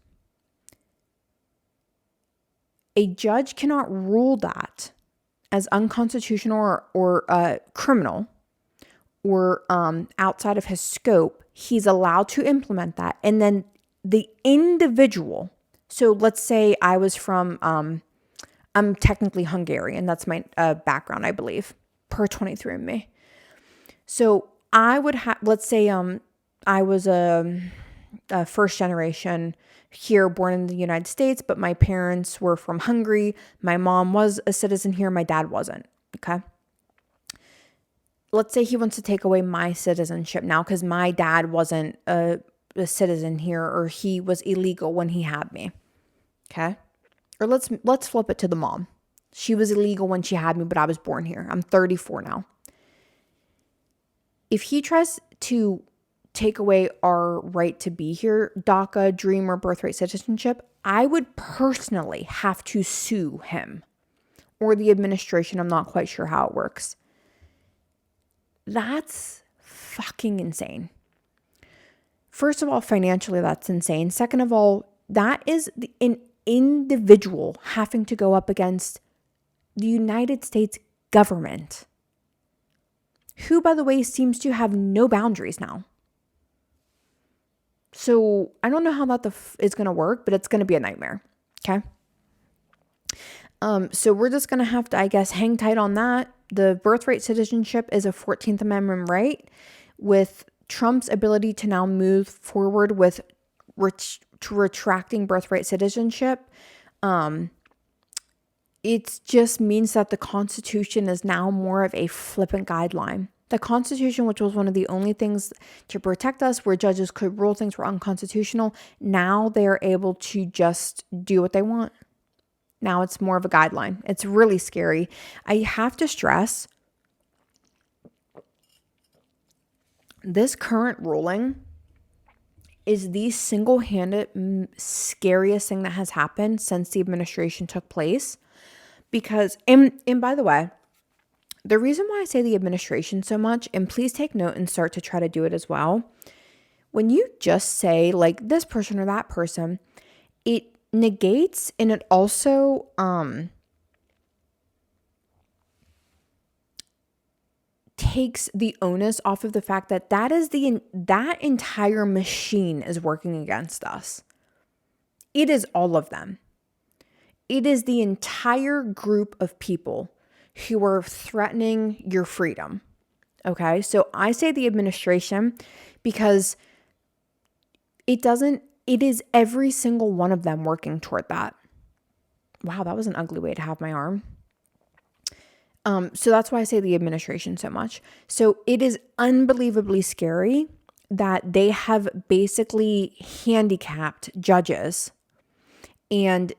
A judge cannot rule that as unconstitutional or criminal or outside of his scope, he's allowed to implement that. And then the individual, so let's say I was from, I'm technically Hungarian. That's my background, I believe, per 23andMe. So I would have, let's say I was a first generation here, born in the United States, but my parents were from Hungary. My mom was a citizen here. My dad wasn't. Okay. Let's say he wants to take away my citizenship now because my dad wasn't a citizen here, or he was illegal when he had me. Okay. Or let's flip it to the mom. She was illegal when she had me, but I was born here. I'm 34 now. If he tries to take away our right to be here, DACA, dream, or birthright citizenship, I would personally have to sue him or the administration. I'm not quite sure how it works. That's fucking insane. First of all, financially, that's insane. Second of all, that is an individual having to go up against the United States government, who, by the way, seems to have no boundaries now. So I don't know how that is going to work, but it's going to be a nightmare. Okay. So we're just going to have to, I guess, hang tight on that. The birthright citizenship is a 14th Amendment right, with Trump's ability to now move forward with retracting birthright citizenship. It just means that the Constitution is now more of a flippant guideline. The Constitution, which was one of the only things to protect us, where judges could rule things were unconstitutional, now they're able to just do what they want. Now it's more of a guideline. It's really scary. I have to stress, this current ruling is the single-handed scariest thing that has happened since the administration took place. Because, and by the way, the reason why I say the administration so much, and please take note and start to try to do it as well, when you just say like this person or that person, it negates and it also takes the onus off of the fact that that entire machine is working against us. It is all of them. It is the entire group of people who are threatening your freedom. Okay, so I say the administration because it is every single one of them working toward that. Wow, that was an ugly way to have my arm. So that's why I say the administration so much. So it is unbelievably scary that they have basically handicapped judges, and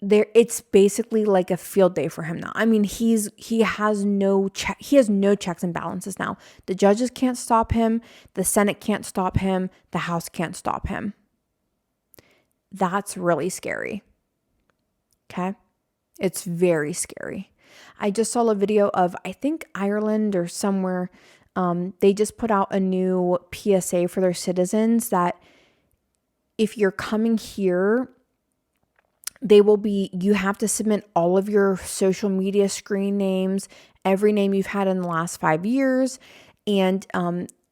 it's basically like a field day for him now. I mean, he has no checks and balances now. The judges can't stop him. The Senate can't stop him. The House can't stop him. That's really scary. Okay? It's very scary. I just saw a video of, I think Ireland or somewhere, they just put out a new PSA for their citizens that if you're coming here, you have to submit all of your social media screen names, every name you've had in the last 5 years. And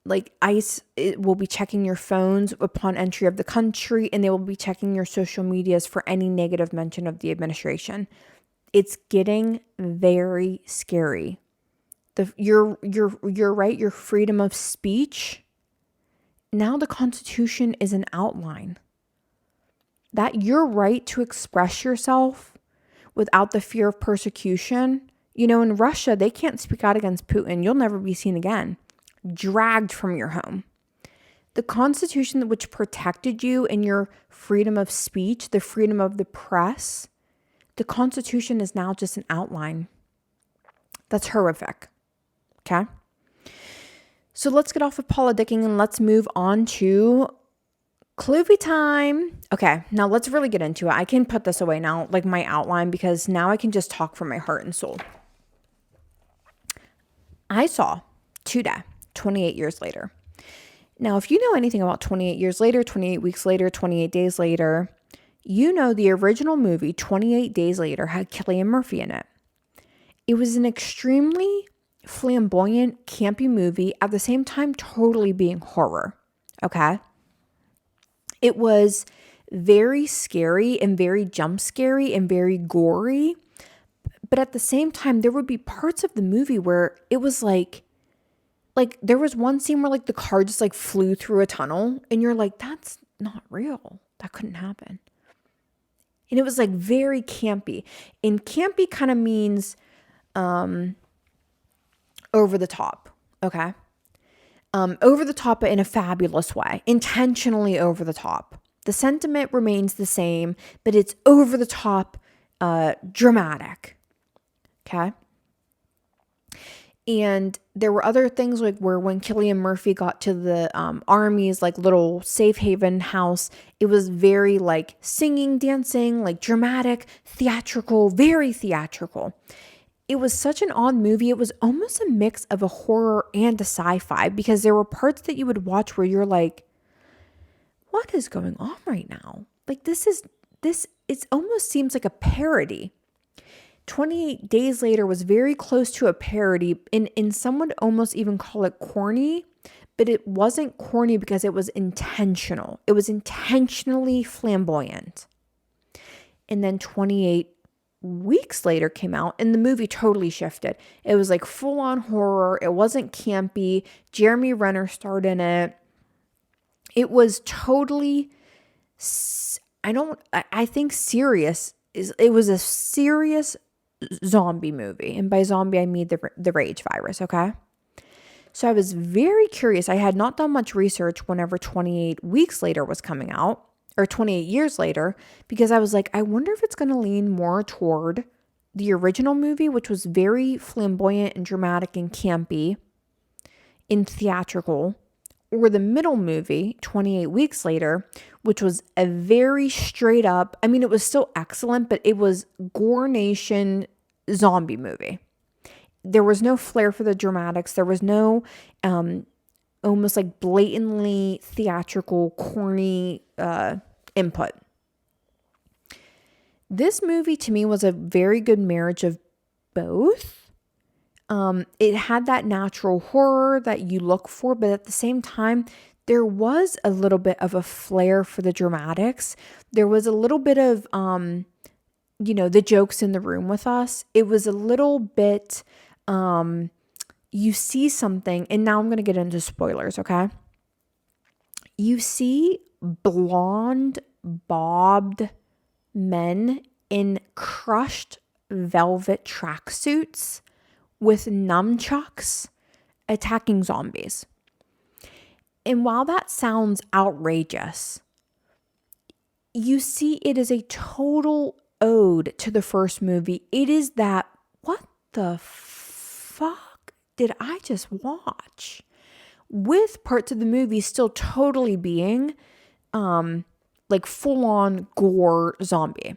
like ICE, it will be checking your phones upon entry of the country, and they will be checking your social medias for any negative mention of the administration. It's getting very scary. You're right, your freedom of speech. Now the Constitution is an outline. That your right to express yourself without the fear of persecution. You know, in Russia, they can't speak out against Putin. You'll never be seen again. Dragged from your home. The Constitution, which protected you in your freedom of speech, the freedom of the press, the Constitution is now just an outline. That's horrific. Okay? So let's get off of politicking and let's move on to Khloe time. Okay, now let's really get into it. I can put this away now, like my outline, because now I can just talk from my heart and soul. I saw today, 28 years later. Now, if you know anything about 28 years later, 28 weeks later, 28 days later, you know the original movie, 28 Days Later, had Cillian Murphy in it. It was an extremely flamboyant, campy movie, at the same time totally being horror. Okay? It was very scary and very jump scary and very gory. But at the same time, there would be parts of the movie where it was like there was one scene where like the car just like flew through a tunnel and you're like, that's not real. That couldn't happen. And it was like very campy. And campy kind of means over the top. Okay. Over the top in a fabulous way, intentionally over the top. The sentiment remains the same, but it's over the top, dramatic. Okay. And there were other things like where when Cillian Murphy got to the army's like little safe haven house, it was very like singing, dancing, like dramatic, theatrical, very theatrical. It was such an odd movie. It was almost a mix of a horror and a sci-fi because there were parts that you would watch where you're like, what is going on right now? Like it almost seems like a parody. 28 Days Later was very close to a parody, and some would almost even call it corny, but it wasn't corny because it was intentional. It was intentionally flamboyant. And then 28 Weeks Later came out, and the movie totally shifted. It was like full-on horror. It wasn't campy. Jeremy Renner starred in it. It was totally, I think serious. It was a serious zombie movie. And by zombie, I mean the rage virus, okay? So I was very curious. I had not done much research whenever 28 Weeks Later was coming out, or 28 Years Later, because I was like, I wonder if it's going to lean more toward the original movie, which was very flamboyant and dramatic and campy and theatrical, or the middle movie, 28 Weeks Later, which was a very straight up, I mean, it was still excellent, but it was Gore Nation zombie movie. There was no flair for the dramatics. There was no almost like blatantly theatrical, corny input. This movie to me was a very good marriage of both. It had that natural horror that you look for, but at the same time, there was a little bit of a flair for the dramatics. There was a little bit of, the jokes in the room with us. It was a little bit, you see something, and now I'm going to get into spoilers, okay? You see blonde, bobbed men in crushed velvet tracksuits with nunchucks attacking zombies. And while that sounds outrageous, you see it is a total ode to the first movie. It is that, what the fuck did I just watch? With parts of the movie still totally being like full-on gore zombie.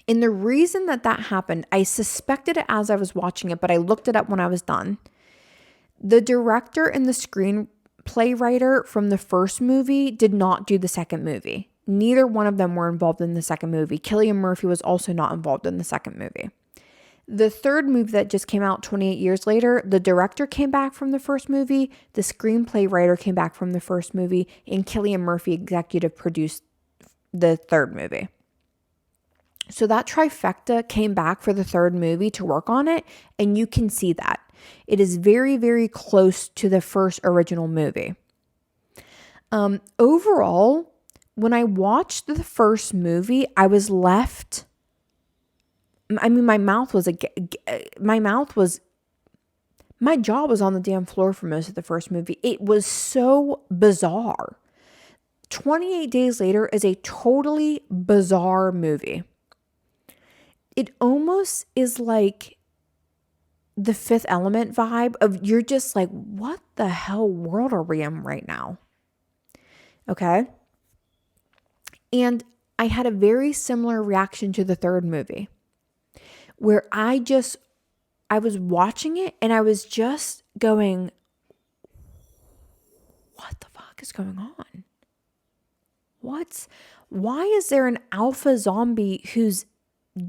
And the reason that happened, I suspected it as I was watching it, but I looked it up when I was done. The director and the screenplay writer from the first movie did not do the second movie. Neither one of them were involved in the second movie. Cillian Murphy was also not involved in the second movie. The third movie that just came out 28 years later, the director came back from the first movie, the screenplay writer came back from the first movie, and Cillian Murphy executive produced the third movie. So that trifecta came back for the third movie to work on it, and you can see that. It is very, very close to the first original movie. Overall, when I watched the first movie, I was left... my jaw was on the damn floor for most of the first movie. It was so bizarre. 28 Days Later is a totally bizarre movie. It almost is like the Fifth Element vibe of you're just like, what the hell world are we in right now? Okay. And I had a very similar reaction to the third movie where I was watching it and I was just going, what the fuck is going on? Why is there an alpha zombie whose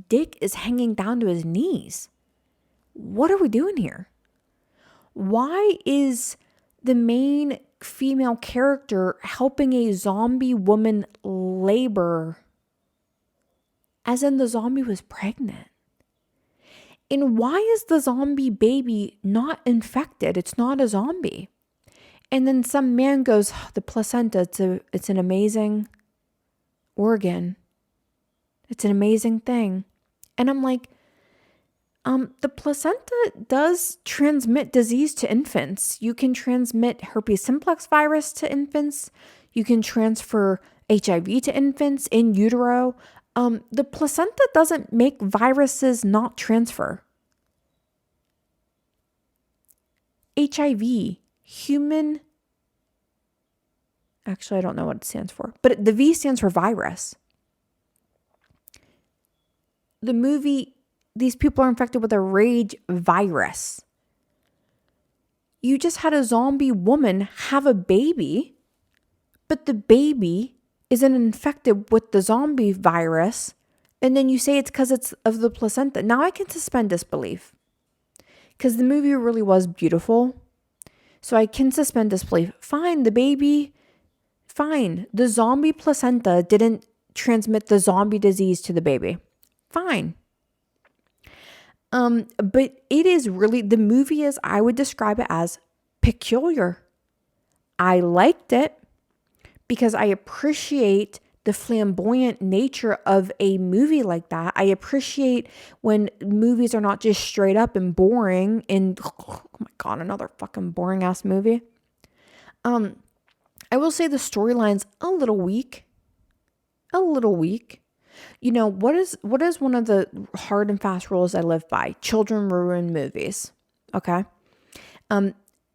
dick is hanging down to his knees? what are we doing here? Why is the main female character helping a zombie woman labor, as in the zombie was pregnant? And why is the zombie baby not infected? It's not a zombie. And then some man goes, oh, the placenta, it's an amazing organ. It's an amazing thing. And I'm like, the placenta does transmit disease to infants. You can transmit herpes simplex virus to infants. You can transfer HIV to infants in utero. The placenta doesn't make viruses not transfer. HIV, human, actually, I don't know what it stands for, but the V stands for virus. The movie, these people are infected with a rage virus. You just had a zombie woman have a baby, but the baby isn't infected with the zombie virus, and then you say it's because it's of the placenta. Now I can suspend disbelief because the movie really was beautiful. So I can suspend disbelief. Fine, the baby, fine. The zombie placenta didn't transmit the zombie disease to the baby. Fine. But it is really, the movie is, I would describe it as peculiar. I liked it because I appreciate the flamboyant nature of a movie like that. I appreciate when movies are not just straight up and boring and, oh my God, another fucking boring ass movie. I will say the storyline's a little weak. You know, what is one of the hard and fast rules I live by? Children ruin movies. Okay.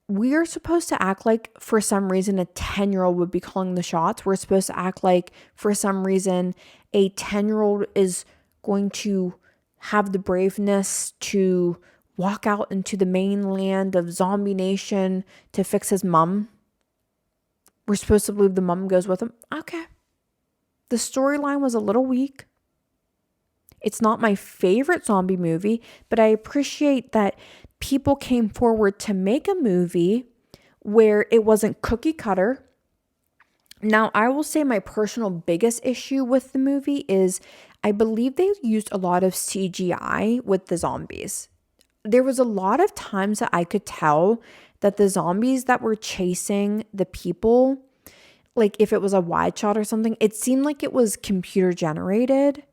We are supposed to act like for some reason a 10-year-old would be calling the shots. We're supposed to act like for some reason a 10-year-old is going to have the braveness to walk out into the mainland of Zombie Nation to fix his mom. We're supposed to believe the mom goes with him. Okay. The storyline was a little weak. It's not my favorite zombie movie, but I appreciate that people came forward to make a movie where it wasn't cookie cutter. Now, I will say my personal biggest issue with the movie is I believe they used a lot of CGI with the zombies. There was a lot of times that I could tell that the zombies that were chasing the people, like if it was a wide shot or something, it seemed like it was computer generated.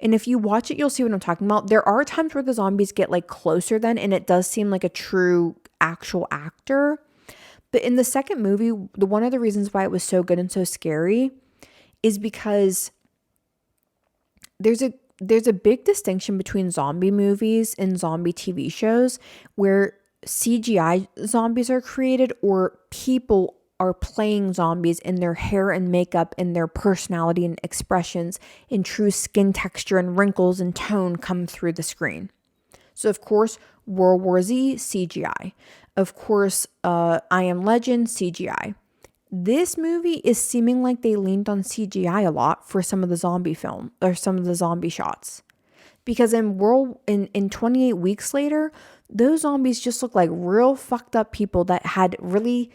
And if you watch it, you'll see what I'm talking about. There are times where the zombies get like closer then, and it does seem like a true actual actor. But in the second movie, one of the reasons why it was so good and so scary is because there's a big distinction between zombie movies and zombie TV shows where CGI zombies are created or people are playing zombies in their hair and makeup and their personality and expressions in true skin texture and wrinkles and tone come through the screen. So of course, World War Z, CGI. Of course, I Am Legend, CGI. This movie is seeming like they leaned on CGI a lot for some of the zombie film or some of the zombie shots. Because in 28 Weeks Later, those zombies just look like real fucked up people that had really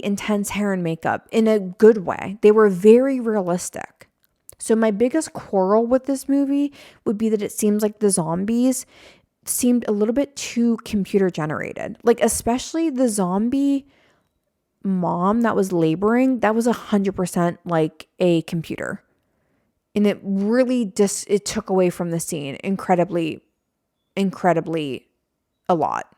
intense hair and makeup in a good way. They were very realistic. So my biggest quarrel with this movie would be that it seems like the zombies seemed a little bit too computer generated. Like especially the zombie mom that was laboring, that was 100% like a computer. And it really it took away from the scene incredibly a lot.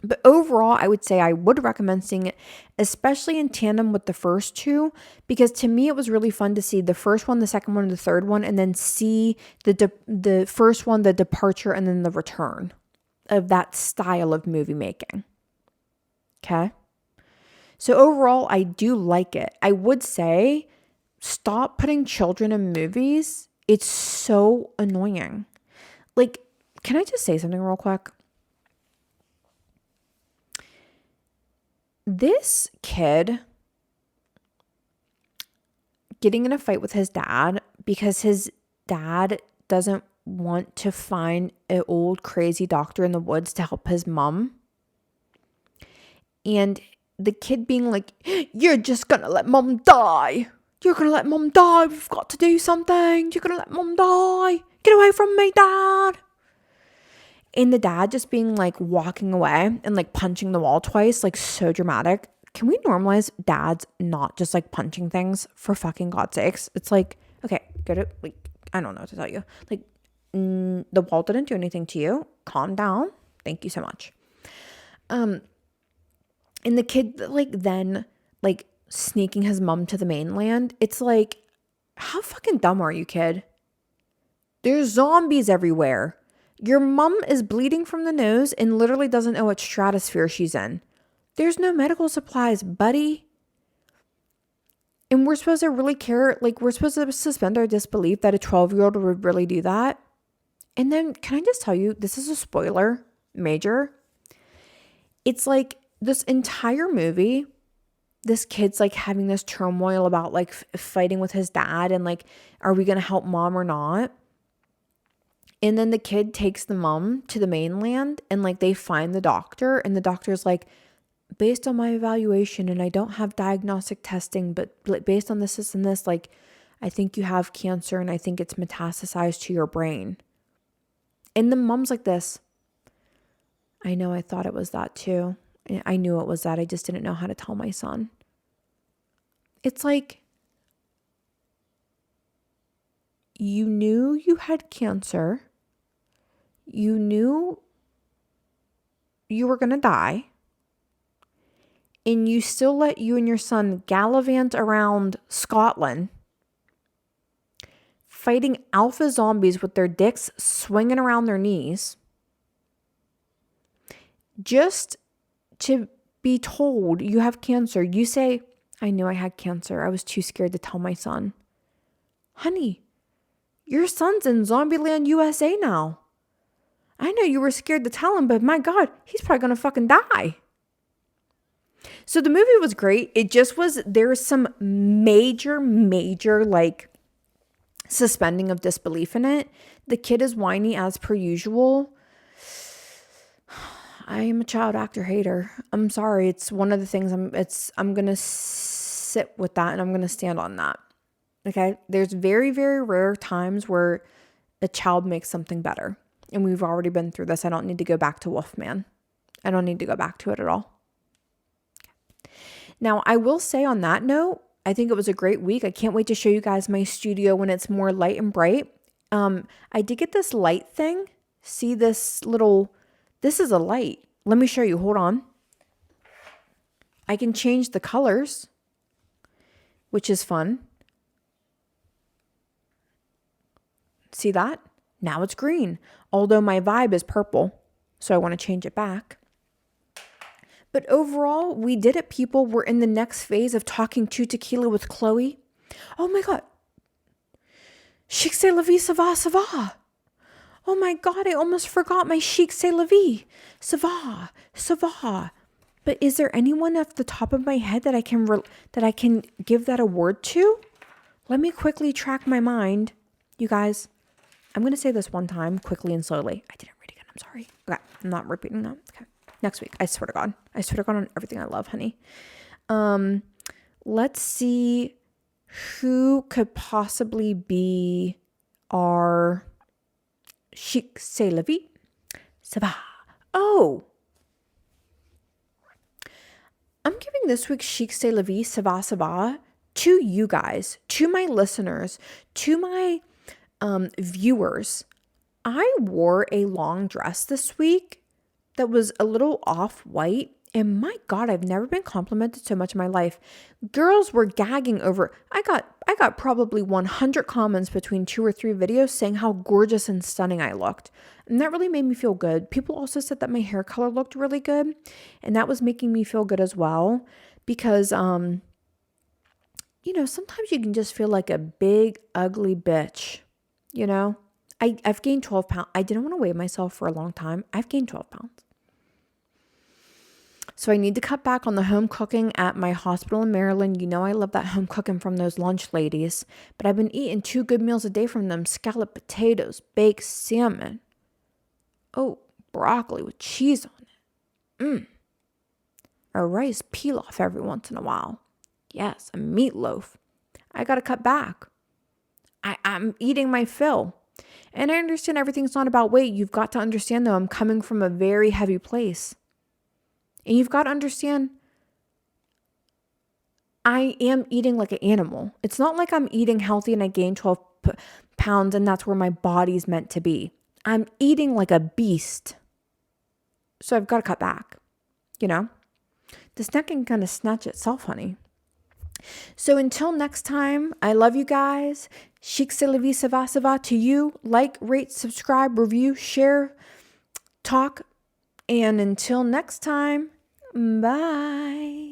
But overall, I would say I would recommend seeing it, especially in tandem with the first two, because to me, it was really fun to see the first one, the second one, and the third one, and then see the first one, the departure, and then the return of that style of movie making. Okay? So overall, I do like it. I would say stop putting children in movies. It's so annoying. Like, can I just say something real quick? This kid getting in a fight with his dad because his dad doesn't want to find an old crazy doctor in the woods to help his mom. And the kid being like, you're just going to let mom die. You're going to let mom die. We've got to do something. You're going to let mom die. Get away from me, dad. And the dad just being like walking away and like punching the wall twice, like so dramatic. Can we normalize dads not just like punching things, for fucking God's sakes? It's like, okay, go to, like, I don't know what to tell you. Like, the wall didn't do anything to you. Calm down. Thank you so much. And the kid like then like sneaking his mom to the mainland. It's like, how fucking dumb are you, kid? There's zombies everywhere. Your mom is bleeding from the nose and literally doesn't know what stratosphere she's in. There's no medical supplies, buddy. And we're supposed to really care. Like, we're supposed to suspend our disbelief that a 12-year-old would really do that. And then, can I just tell you, this is a spoiler, major. It's like this entire movie, this kid's like having this turmoil about like fighting with his dad and like, are we going to help mom or not? And then the kid takes the mom to the mainland and like they find the doctor, and the doctor's like, based on my evaluation, and I don't have diagnostic testing, but based on this and this, like, I think you have cancer and I think it's metastasized to your brain. And the mom's like this, I know, I thought it was that too. I knew it was that. I just didn't know how to tell my son. It's like, you knew you had cancer. You knew you were going to die. And you still let you and your son gallivant around Scotland, fighting alpha zombies with their dicks swinging around their knees, just to be told you have cancer. You say, I knew I had cancer. I was too scared to tell my son. Honey, your son's in Zombieland, USA now. I know you were scared to tell him, but my God, he's probably going to fucking die. So the movie was great. It just was, there's some major like suspending of disbelief in it. The kid is whiny as per usual. I am a child actor hater. I'm sorry. It's one of the things I'm going to sit with that, and I'm going to stand on that. Okay. There's very, very rare times where a child makes something better. And we've already been through this. I don't need to go back to Wolfman. I don't need to go back to it at all. Now, I will say on that note, I think it was a great week. I can't wait to show you guys my studio when it's more light and bright. I did get this light thing. See this little, this is a light. Let me show you. Hold on. I can change the colors, which is fun. See that? Now it's green. Although my vibe is purple, so I want to change it back. But overall, we did it, people. We're in the next phase of talking to Tequila with Khloe. Oh my God. Chic c'est la vie, ça va, ça va. Oh my God, I almost forgot my chic c'est la vie. Ça va, ça va. But is there anyone off the top of my head that I can give that award to? Let me quickly track my mind. You guys, I'm going to say this one time quickly and slowly. I didn't read again. I'm sorry. Okay, I'm not repeating that. Okay. Next week. I swear to God. I swear to God on everything I love, honey. Let's see who could possibly be our chic c'est la vie. Ça va. Oh. I'm giving this week's chic c'est la vie, ça va, to you guys, to my listeners, to my viewers. I wore a long dress this week that was a little off-white, and my God, I've never been complimented so much in my life. Girls were gagging over. I got probably 100 comments between 2 or 3 videos saying how gorgeous and stunning I looked. And that really made me feel good. People also said that my hair color looked really good, and that was making me feel good as well, because sometimes you can just feel like a big ugly bitch, I've gained 12 pounds. I didn't want to weigh myself for a long time. I've gained 12 pounds. So I need to cut back on the home cooking at my hospital in Maryland. You know I love that home cooking from those lunch ladies. But I've been eating 2 good meals a day from them. Scalloped potatoes, baked salmon. Oh, broccoli with cheese on it. A rice pilaf every once in a while. Yes, a meatloaf. I got to cut back. I'm eating my fill. And I understand everything's not about weight. You've got to understand, though, I'm coming from a very heavy place. And you've got to understand, I am eating like an animal. It's not like I'm eating healthy and I gained 12 pounds and that's where my body's meant to be. I'm eating like a beast. So I've got to cut back, you know? This neck ain't gonna snatch itself, honey. So until next time, I love you guys. Chic c'est la vie, ça va to you. Like, rate, subscribe, review, share, talk. And until next time, bye.